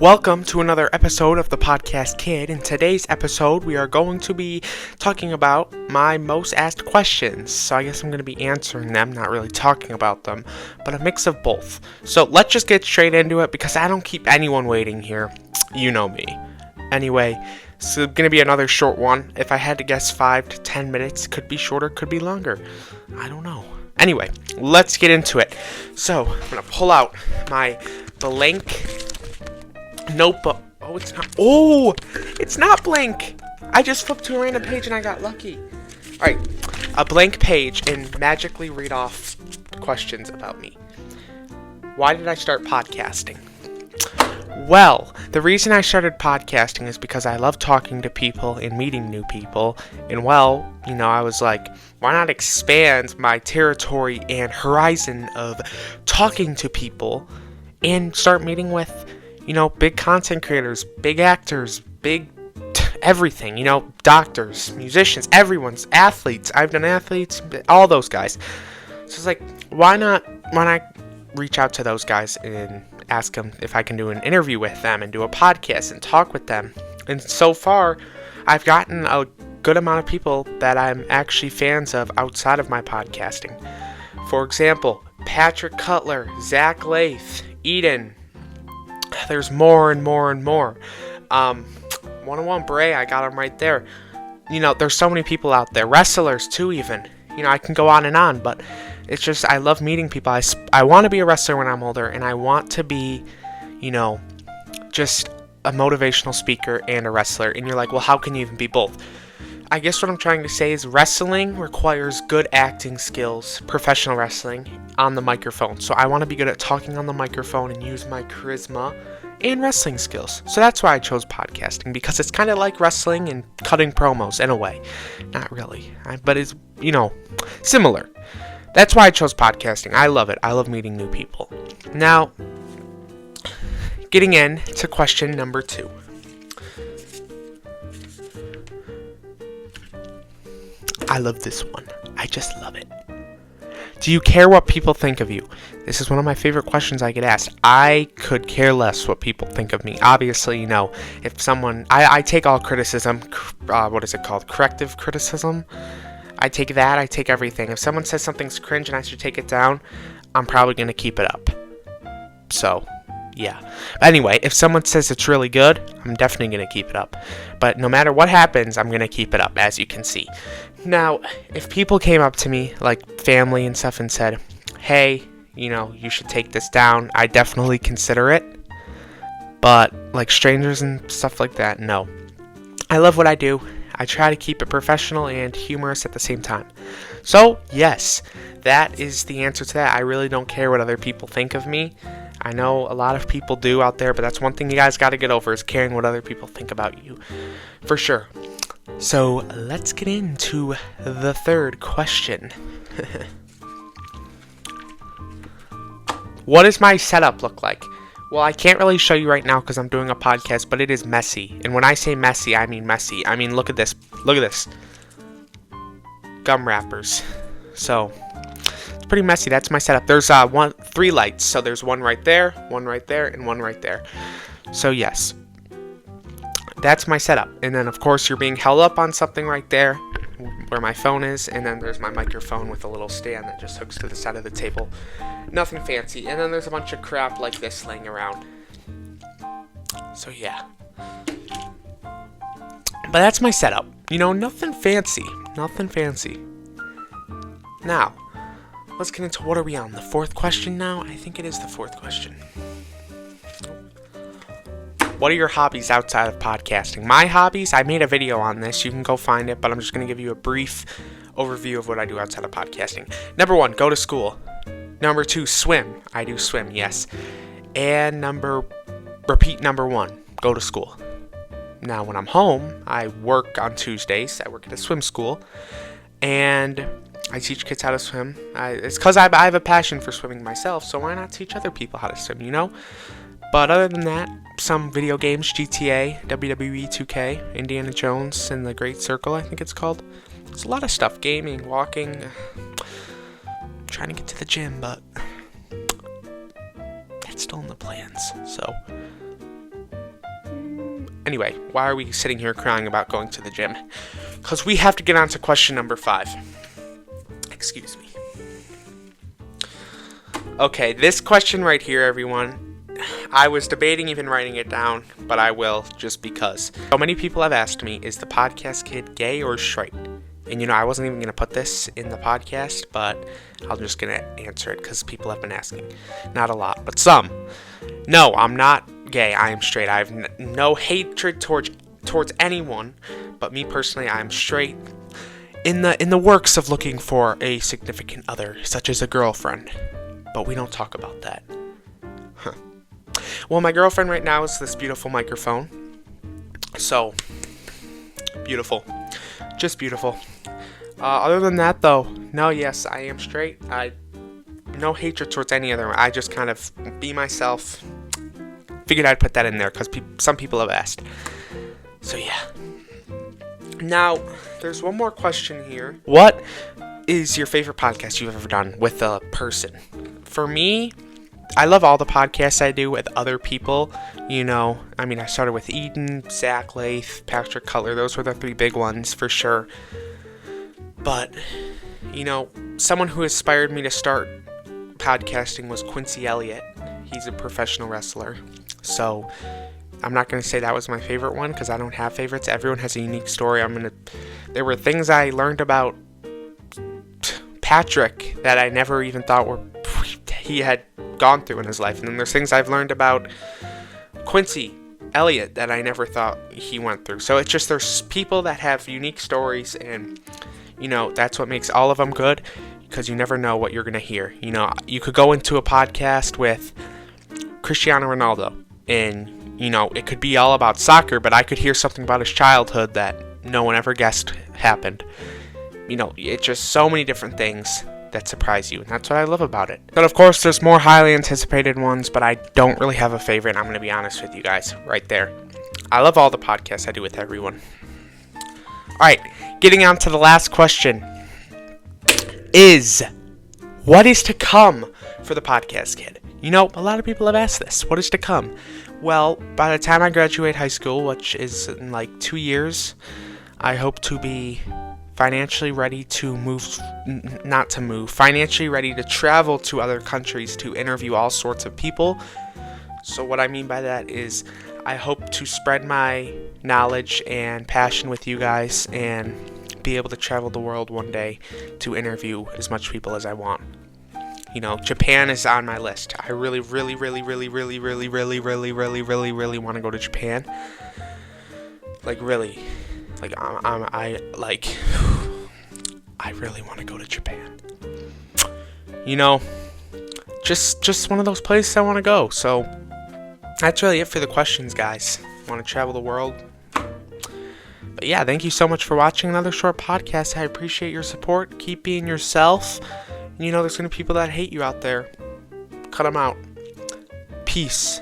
Welcome to another episode of the Podcast Kid. In today's episode, we are going to be talking about my most asked questions. So I guess I'm going to be answering them, not really talking about them, but a mix of both. So let's just get straight into it because I don't keep anyone waiting here. You know me. Anyway, it's going to be another short one. If I had to guess 5 to 10 minutes, could be shorter, could be longer. I don't know. Anyway, let's get into it. So I'm going to pull out my blank notebook. It's not blank. I just flipped to a random page and I got lucky. Alright, a blank page and magically read off questions about me. Why did I start podcasting? Well, the reason I started podcasting is because I love talking to people and meeting new people. And I was like, why not expand my territory and horizon of talking to people and start meeting with big content creators, big actors, big everything, doctors, musicians, everyone's athletes. I've done athletes, all those guys. So it's like, why not reach out to those guys and ask them if I can do an interview with them and do a podcast and talk with them. And so far, I've gotten a good amount of people that I'm actually fans of outside of my podcasting. For example, Patrick Cutler, Zach Lath, Eden. There's more and more and more. 101 Bray, I got him right there. There's so many people out there. Wrestlers too, even. I can go on and on, but it's just, I love meeting people. I want to be a wrestler when I'm older, and I want to be, just a motivational speaker and a wrestler. And you're like, well, how can you even be both? I guess what I'm trying to say is wrestling requires good acting skills, professional wrestling, on the microphone. So I want to be good at talking on the microphone and use my charisma and wrestling skills. So that's why I chose podcasting, because it's kind of like wrestling and cutting promos in a way. Not really, but it's, similar. That's why I chose podcasting. I love it. I love meeting new people. Now, getting into question number 2. I love this one. I just love it. Do you care what people think of you? This is one of my favorite questions I get asked. I could care less what people think of me. Obviously, if someone... I take all criticism. What is it called? Corrective criticism? I take that. I take everything. If someone says something's cringe and I should take it down, I'm probably going to keep it up. So... yeah. Anyway, if someone says it's really good, I'm definitely going to keep it up. But no matter what happens, I'm going to keep it up, as you can see. Now, if people came up to me, like family and stuff, and said, hey, you should take this down, I definitely consider it. But, like strangers and stuff like that, no. I love what I do. I try to keep it professional and humorous at the same time. So, yes, that is the answer to that. I really don't care what other people think of me. I know a lot of people do out there, but that's one thing you guys got to get over, is caring what other people think about you. For sure. So, let's get into the third question. What does my setup look like? Well, I can't really show you right now because I'm doing a podcast, but it is messy. And when I say messy, I mean messy. I mean, look at this. Look at this. Gum wrappers. So... pretty messy. That's my setup. There's 3 lights, so there's one right there, and one right there. So yes, that's my setup. And then of course you're being held up on something right there where my phone is, and then there's my microphone with a little stand that just hooks to the side of the table. Nothing fancy. And then there's a bunch of crap like this laying around. So yeah, but that's my setup. Nothing fancy. Now, let's get into, what are we on? The 4th question now? I think it is the 4th question. What are your hobbies outside of podcasting? My hobbies, I made a video on this. You can go find it, but I'm just going to give you a brief overview of what I do outside of podcasting. Number 1, go to school. Number 2, swim. I do swim, yes. And repeat number 1, go to school. Now, when I'm home, I work on Tuesdays. I work at a swim school. And I teach kids how to swim. It's because I have a passion for swimming myself, so why not teach other people how to swim, But other than that, some video games, GTA, WWE 2K, Indiana Jones and the Great Circle, I think it's called. It's a lot of stuff. Gaming, walking, trying to get to the gym, but that's still in the plans. So Anyway, why are we sitting here crying about going to the gym? Because we have to get on to question number 5. Excuse me. Okay, this question right here, everyone, I was debating even writing it down, but I will just because. So many people have asked me, is the podcast kid gay or straight? And I wasn't even going to put this in the podcast, but I'm just going to answer it because people have been asking. Not a lot, but some. No, I'm not gay. I am straight. I have no hatred towards anyone, but me personally, I am straight. In the works of looking for a significant other, such as a girlfriend. But we don't talk about that. Huh. Well, my girlfriend right now is this beautiful microphone. So, beautiful. Just beautiful. Other than that, though, no, yes, I am straight. No hatred towards any other. I just kind of be myself. Figured I'd put that in there because some people have asked. So, yeah. Now, there's one more question here. What is your favorite podcast you've ever done with a person? For me, I love all the podcasts I do with other people. I started with Eden, Zach Lath, Patrick Cutler. Those were the 3 big ones for sure. But, someone who inspired me to start podcasting was Quincy Elliott. He's a professional wrestler. So, I'm not going to say that was my favorite one because I don't have favorites. Everyone has a unique story. There were things I learned about Patrick that I never even thought he had gone through in his life. And then there's things I've learned about Quincy Elliott that I never thought he went through. So it's just there's people that have unique stories, and that's what makes all of them good, because you never know what you're going to hear. You could go into a podcast with Cristiano Ronaldo, and it could be all about soccer, but I could hear something about his childhood that no one ever guessed happened. It's just so many different things that surprise you, and that's what I love about it. But of course, there's more highly anticipated ones, but I don't really have a favorite. I'm going to be honest with you guys right there. I love all the podcasts I do with everyone. Alright, getting on to the last question is, what is to come for the podcast kid? A lot of people have asked this. What is to come? Well, by the time I graduate high school, which is in like 2 years, I hope to be financially ready to financially ready to travel to other countries to interview all sorts of people. So what I mean by that is I hope to spread my knowledge and passion with you guys and be able to travel the world one day to interview as much people as I want. Japan is on my list. I really, really, really, really, really, really, really, really, really, really, really want to go to Japan. Like, really. I really want to go to Japan. Just one of those places I want to go. So, that's really it for the questions, guys. Want to travel the world? But yeah, thank you so much for watching another short podcast. I appreciate your support. Keep being yourself. There's going to be people that hate you out there. Cut them out. Peace.